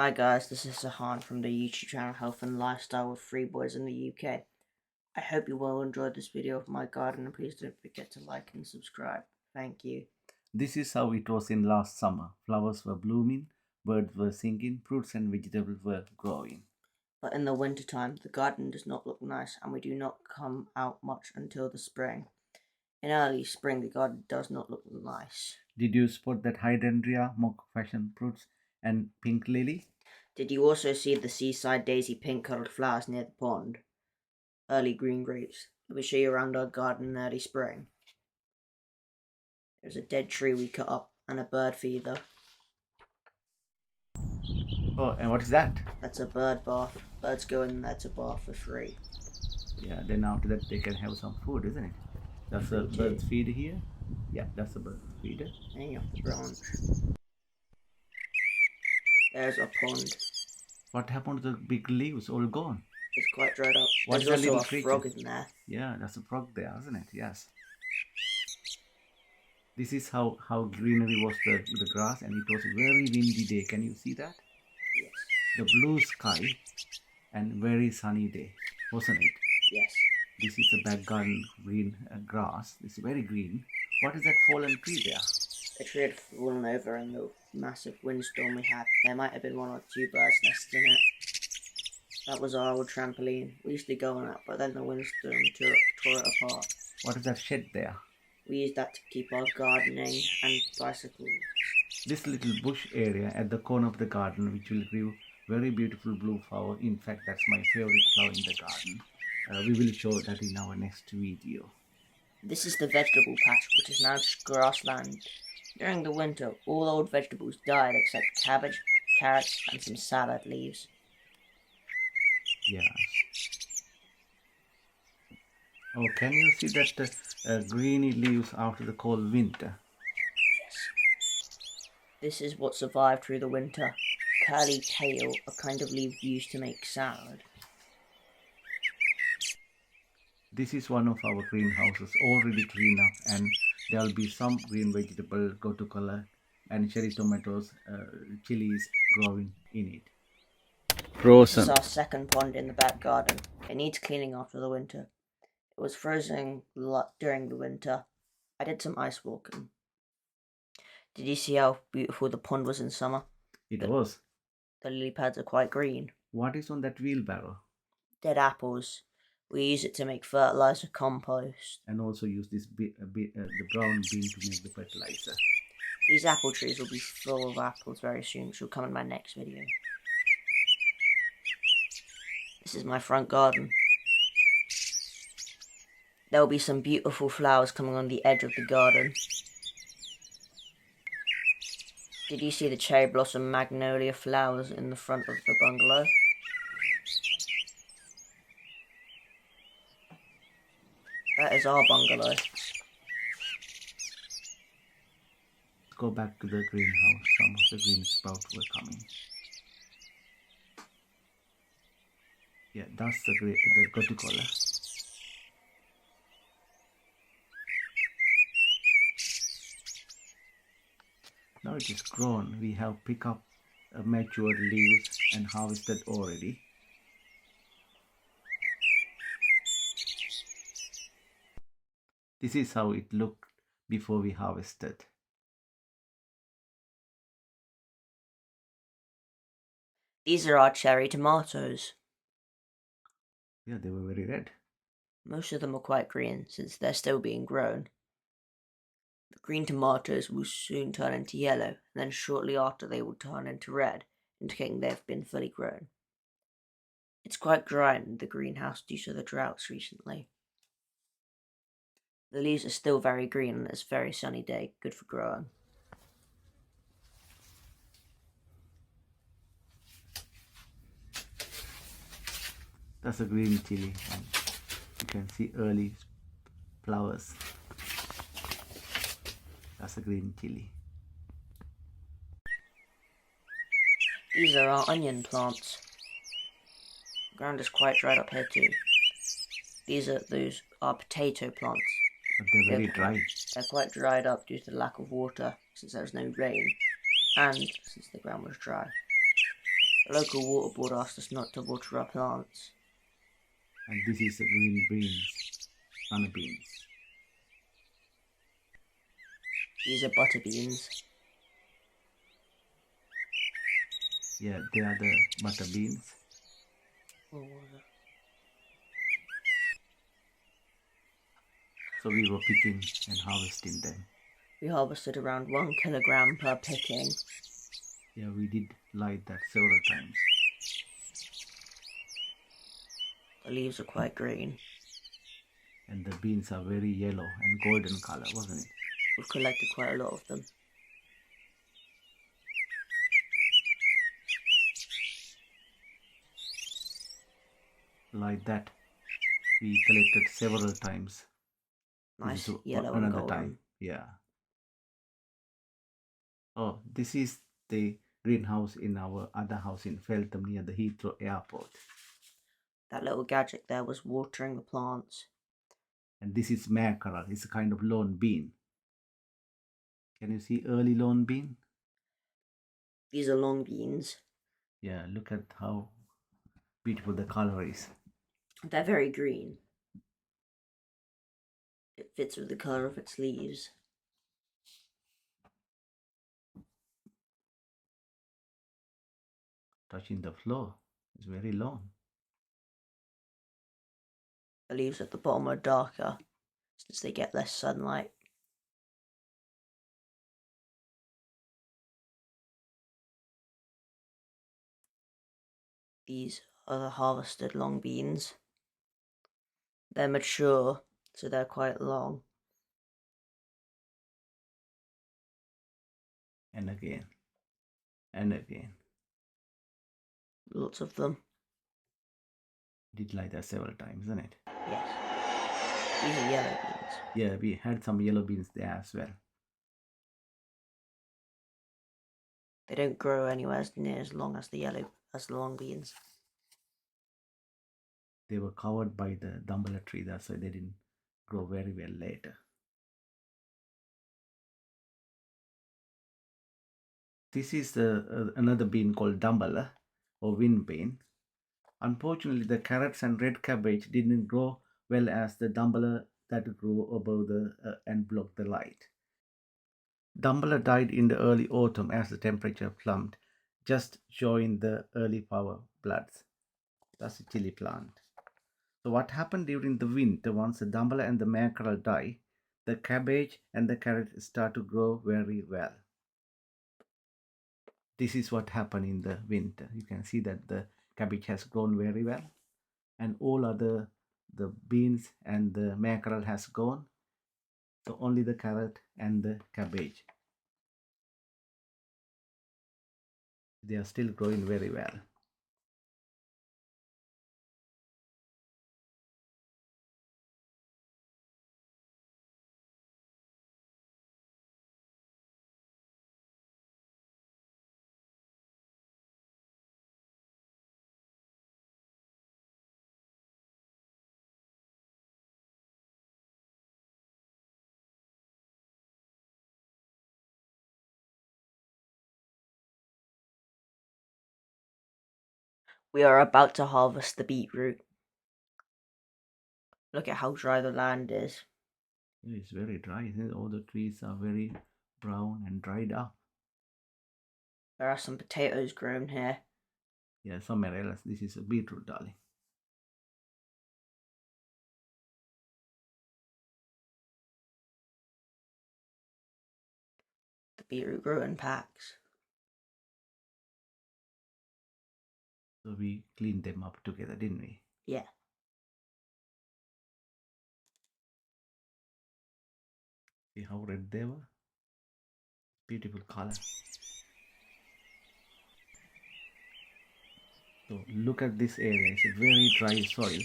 Hi guys, this is Sahan from the YouTube channel Health and Lifestyle with 3 boys in the UK. I hope you will enjoy this video of my garden and please don't forget to like and subscribe. Thank you. This is how it was in last summer. Flowers were blooming, birds were singing, fruits and vegetables were growing. But in the winter time, the garden does not look nice and we do not come out much until the spring. In early spring, the garden does not look nice. Did you spot that hydrangea, mock fashion fruits and pink lily? Did you also see the seaside daisy pink-coloured flowers near the pond? Early green grapes. Let me show you around our garden in early spring. There's a dead tree we cut up and a bird feeder. Oh, and what is that? That's a bird bath. Birds go in there to bath for free. Yeah, then after that they can have some food, isn't it? That's a bird's feeder here. Yeah, that's a bird feeder. Hanging off the branch. There's a pond. What happened to the big leaves? All gone. It's quite dried up. What's There's that also little a creature? frog in there. Yeah, that's a frog there, isn't it? Yes. This is how greenery was the grass, and it was a very windy day. Can you see that? Yes. The blue sky and very sunny day, wasn't it? Yes. This is the back garden green grass. It's very green. What is that fallen tree there? The tree had fallen over in the massive windstorm we had. There might have been 1 or 2 birds nesting in it. That was our old trampoline. We used to go on it, but then the windstorm tore it apart. What is that shed there? We used that to keep our gardening and bicycles. This little bush area at the corner of the garden, which will grow very beautiful blue flower. In fact, that's my favorite flower in the garden. We will show that in our next video. This is the vegetable patch, which is now just grassland. During the winter, all old vegetables died except cabbage, carrots, and some salad leaves. Yes. Oh, can you see that greeny leaves after the cold winter? Yes. This is what survived through the winter. Curly kale, a kind of leaf used to make salad. This is one of our greenhouses, already cleaned up, and there will be some green vegetable, gotu-kola, and cherry tomatoes, chillies growing in it. Frozen. This is our second pond in the back garden. It needs cleaning after the winter. It was frozen during the winter. I did some ice walking. Did you see how beautiful the pond was in summer? It was. The lily pads are quite green. What is on that wheelbarrow? Dead apples. We use it to make fertilizer compost. And also use this the brown bean to make the fertilizer. These apple trees will be full of apples very soon, which will come in my next video. This is my front garden. There will be some beautiful flowers coming on the edge of the garden. Did you see the cherry blossom magnolia flowers in the front of the bungalow? That is our bungalow. Let's go back to the greenhouse. Some of the green sprouts were coming. Yeah, that's the gotu-kola. Now it is grown. We have picked up matured leaves and harvested already. This is how it looked before we harvested. These are our cherry tomatoes. Yeah, they were very red. Most of them are quite green since they're still being grown. The green tomatoes will soon turn into yellow, and then shortly after they will turn into red, indicating they've been fully grown. It's quite dry in the greenhouse due to the droughts recently. The leaves are still very green and it's a very sunny day, good for growing. That's a green chili, and you can see early flowers. That's a green chili. These are our onion plants. The ground is quite dried up here too. Those are potato plants. But they're very dry. They're quite dried up due to the lack of water since there was no rain and since the ground was dry. The local water board asked us not to water our plants. And this is the green beans, runner beans. These are butter beans. Yeah, they are the butter beans. So we were picking and harvesting them. We harvested around 1 kilogram per picking. Yeah, we did light that several times. The leaves are quite green. And the beans are very yellow and golden color, wasn't it? We've collected quite a lot of them. Like that, we collected several times. Nice This is yellow and another golden. time. Yeah. Oh, this is the greenhouse in our other house in Feltham near the Heathrow Airport. That little gadget there was watering the plants. And this is mackerel. It's a kind of lawn bean. Can you see early lawn bean? These are long beans. Yeah, look at how beautiful the color is. They're very green. It fits with the colour of its leaves. Touching the floor. It's very long. The leaves at the bottom are darker since they get less sunlight. These are the harvested long beans. They're mature, so they're quite long. And again. And again. Lots of them. Did like that several times, isn't it? Yes. These are yellow beans. Yeah, we had some yellow beans there as well. They don't grow anywhere near as long as the long beans. They were covered by the dumbler tree, that's why they didn't grow very well later. This is another bean called dumbler or wind bean. Unfortunately, the carrots and red cabbage didn't grow well as the dumbler that grew above and blocked the light. Dumbler died in the early autumn as the temperature plumbed, just showing the early flower buds. That's a chili plant. So what happened during the winter, once the dumbler and the mackerel die, the cabbage and the carrot start to grow very well. This is what happened in the winter. You can see that the cabbage has grown very well, and all other the beans and the mackerel has gone. So only the carrot and the cabbage. They are still growing very well. We are about to harvest the beetroot. Look at how dry the land is. It's very dry. All the trees are very brown and dried up. There are some potatoes grown here. Yeah, somewhere else. This is a beetroot, darling. The beetroot grew in packs. So we cleaned them up together, didn't we? Yeah. See how red they were? Beautiful color. So look at this area. It's a very dry soil.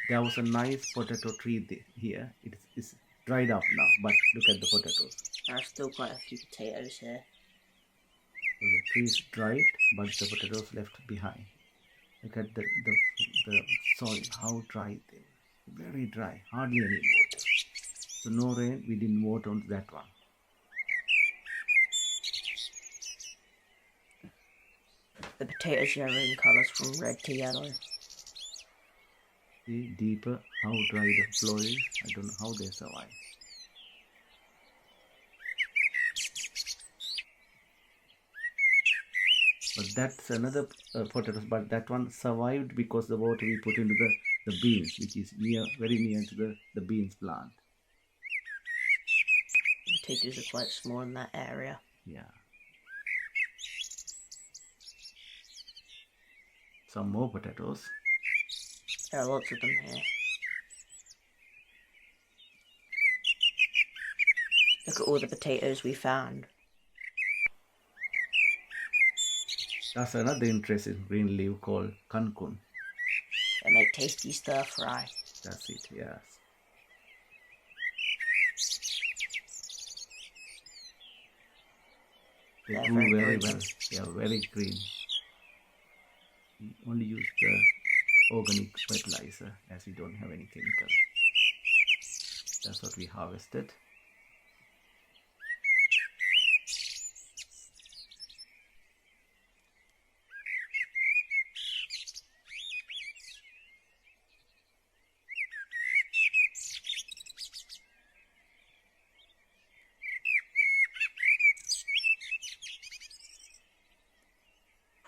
There was a nice potato tree here. It's dried up now, but look at the potatoes. There are still quite a few potatoes here. So the tree is dried, but the potatoes left behind. Look at the soil, how dry they were. Very dry, hardly any water. So no rain, we didn't water on that one. The potatoes varying colours from red to yellow. See, deeper how dry the floor is. I don't know how they survive. But that's another potatoes, but that one survived because the water we put into the beans, which is very near to the beans plant. The potatoes are quite small in that area. Yeah. Some more potatoes. There are lots of them here. Look at all the potatoes we found. That's another interesting green leaf called kankun. They make tasty stir fry. That's it, yes. They grew very well. They are very green. We only use the organic fertilizer as we don't have any chemical. That's what we harvested.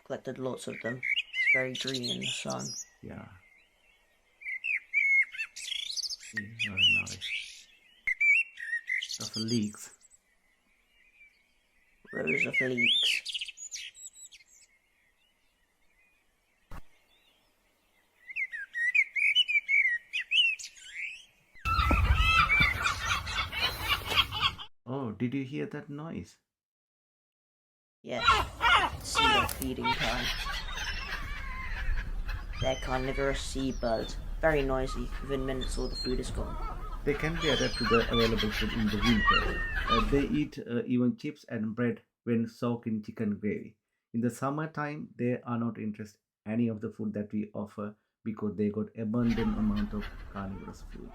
Collected lots of them. It's very green in the sun. Yeah. Very nice. That's leeks. Rows of leeks. Oh, did you hear that noise? Yes. Seagull feeding time. They're carnivorous seabirds. Very noisy. Within minutes all the food is gone. They can be added to the available food in the winter. They eat even chips and bread when soaked in chicken gravy. In the summertime, they are not interested in any of the food that we offer because they got abundant amount of carnivorous food.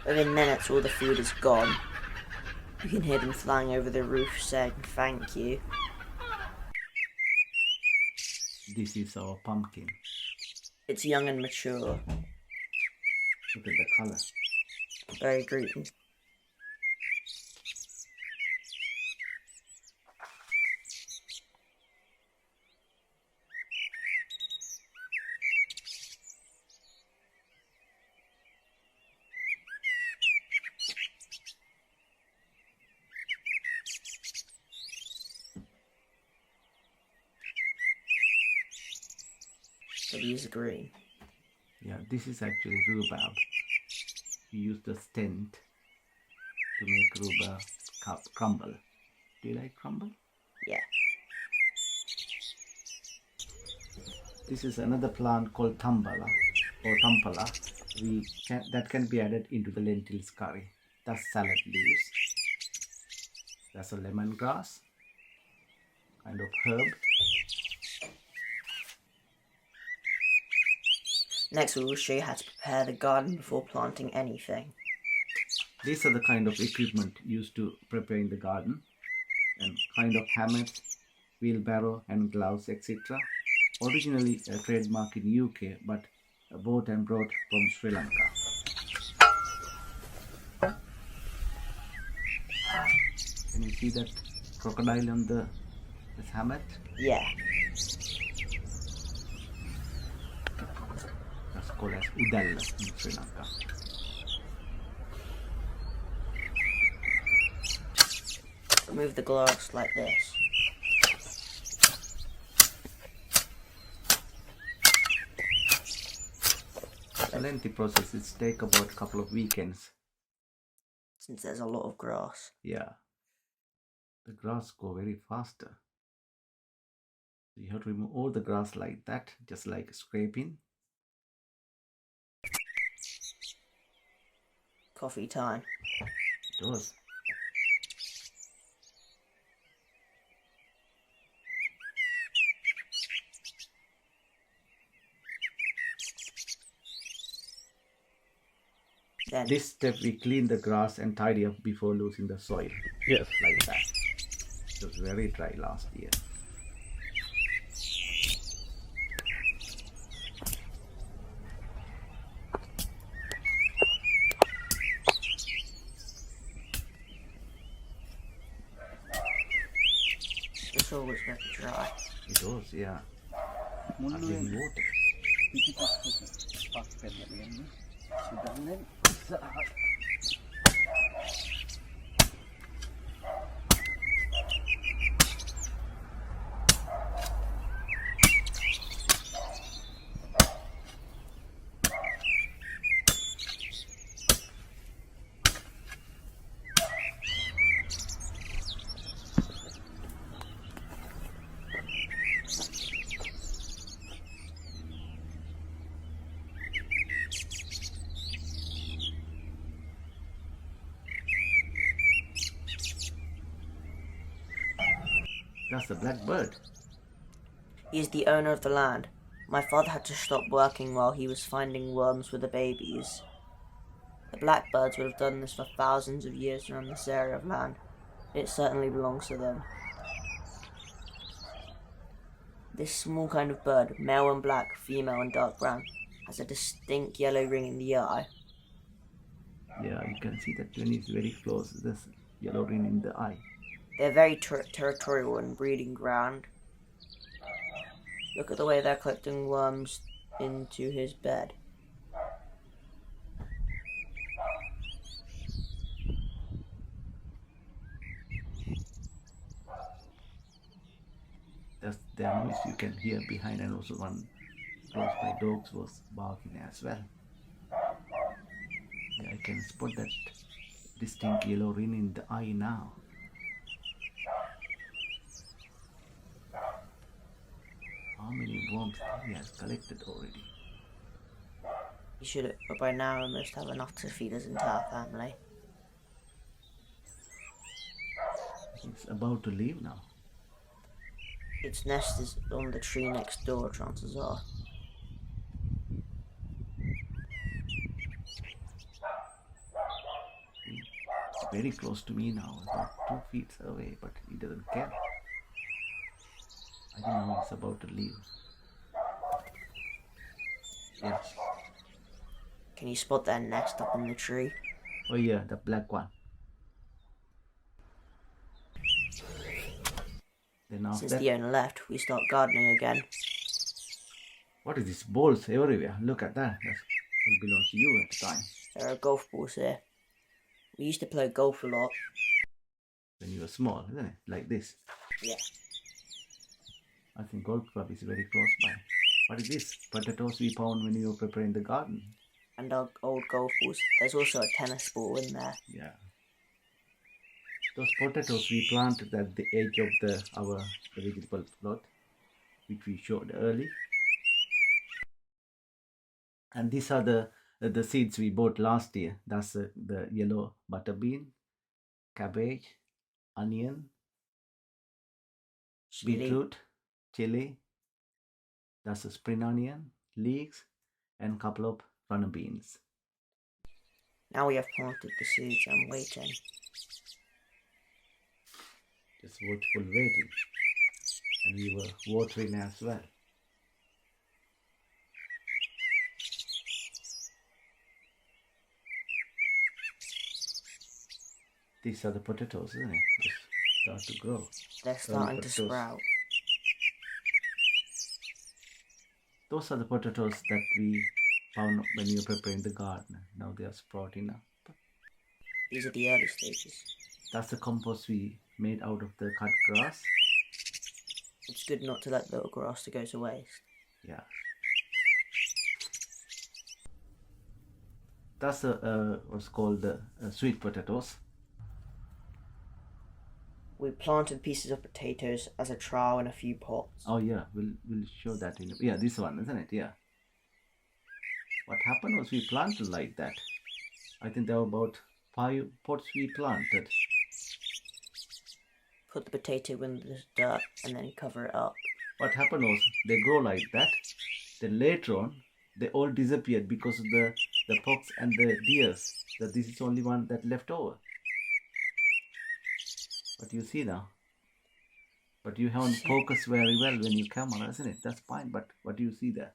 Within minutes all the food is gone. You can hear them flying over the roof saying thank you. This is our pumpkin. It's young and mature. Look at the color. Very green. So these are green. Yeah, this is actually rhubarb. We use the stent to make rhubarb crumble. Do you like crumble? Yeah. This is another plant called tambala or tampala. That can be added into the lentils curry. That's salad leaves. That's a lemongrass, kind of herb. Next we will show you how to prepare the garden before planting anything. These are the kind of equipment used to preparing the garden, and kind of hammers, wheelbarrow and gloves, etc. Originally a trademark in UK, but bought and brought from Sri Lanka. Can you see that crocodile on this hammock? Yeah. That's called as udalla in Sri Lanka. Remove the glass like this. A lengthy process. It takes about a couple of weekends. Since there's a lot of grass. Yeah. The grass go very faster. You have to remove all the grass like that, just like scraping. coffee time. It was. Then This step we clean the grass and tidy up before losing the soil. Yes. Like that. It was very dry last year. the soil was very dry. It was, yeah. Hardly water. That's the blackbird. He is the owner of the land. My father had to stop working while he was finding worms for the babies. The blackbirds would have done this for thousands of years around this area of land. It certainly belongs to them. This small kind of bird, male and black, female and dark brown, has a distinct yellow ring in the eye. Yeah, you can see that when it's very close, there's yellow ring in the eye. They're very territorial and breeding ground. Look at the way they're collecting worms into his bed. That's the noise you can hear behind, and also one close by dogs was barking as well. Yeah, I can spot that distinct yellow ring in the eye now. How many worms he has collected already? He should, by now, almost have enough to feed his entire family. It's about to leave now. Its nest is on the tree next door, chances are. It's very close to me now, about 2 feet away, but he doesn't care. I think he's about to leave. Yes. Can you spot their nest up in the tree? Oh yeah, the black one. Then after Since the owner left, we start gardening again. what is this? Balls everywhere. Look at that. That's what belongs to you at the time. There are golf balls here. We used to play golf a lot. When you were small, isn't it? Like this. Yeah. I think golf club is very close by. What is this? Potatoes we found when you were preparing the garden. And our old golf balls. There's also a tennis ball in there. Yeah. Those potatoes we planted at the edge of our vegetable plot, which we showed early. And these are the seeds we bought last year. That's the yellow butter bean, cabbage, onion, beetroot, chili. That's a spring onion, leeks, and a couple of runner beans. Now we have planted the seeds and waiting. Just watchful waiting. And we were watering as well. These are the potatoes, isn't it? Just start to grow. They're starting to potatoes. sprout. Those are the potatoes that we found when you were preparing the garden. Now they are sprouting up. These are the early stages. That's the compost we made out of the cut grass. It's good not to let the grass to go to waste. Yeah. That's what's called the sweet potatoes. We planted pieces of potatoes as a trial in a few pots. Oh yeah, we'll show that in. Yeah, this one, isn't it? Yeah. What happened was we planted like that. I think there are about 5 pots we planted. Put the potato in the dirt and then cover it up. What happened was they grow like that. Then later on, they all disappeared because of the fox and the deers. That this is only one that left over. But you see now. But you haven't focused very well when you camera, isn't it? That's fine. But what do you see there?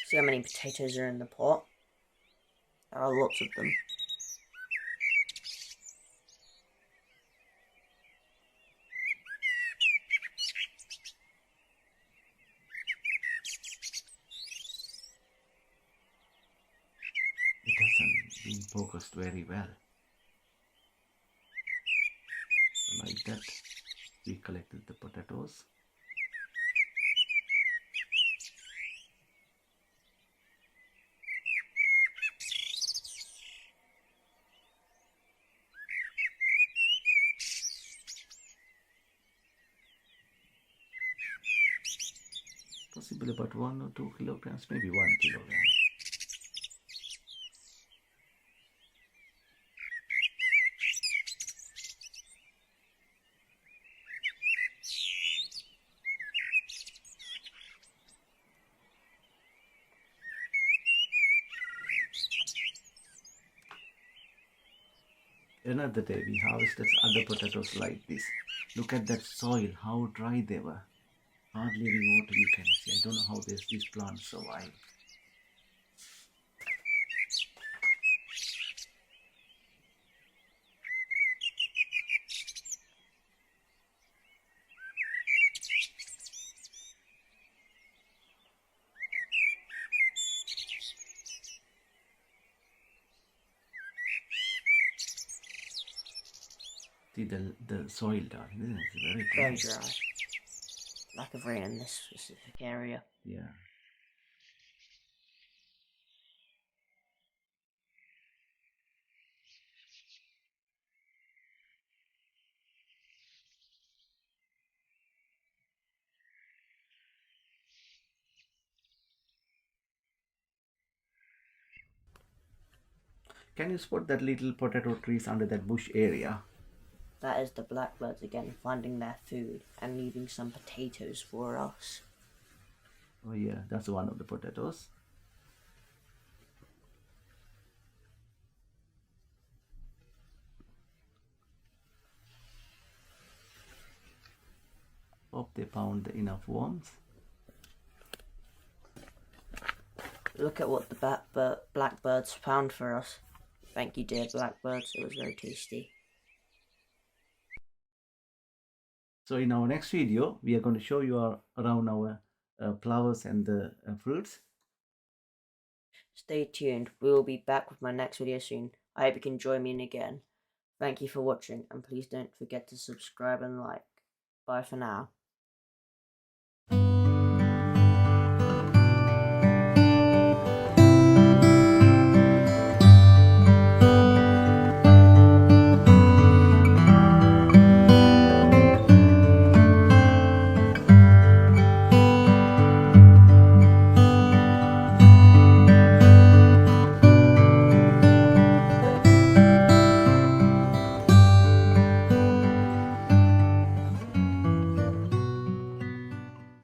See how many potatoes are in the pot? There are lots of them. It hasn't been focused very well. Like that, we collected the potatoes. Possibly about 1 or 2 kilograms, maybe 1 kilogram. Another day we harvested other potatoes like this. Look at that soil, how dry they were. Hardly any water you can see. I don't know how these plants survive. See the soil, darling, isn't it? It's very dry. Very dry. Lack of rain in this specific area. Yeah. Can you spot that little potato trees under that bush area? That is the blackbirds again finding their food and leaving some potatoes for us. Oh yeah, that's one of the potatoes. Hope they found enough worms. Look at what the blackbirds found for us. Thank you, dear blackbirds. It was very tasty. So in our next video, we are going to show you around our flowers and the fruits. Stay tuned. We will be back with my next video soon. I hope you can join me in again. Thank you for watching, and please don't forget to subscribe and like. Bye for now.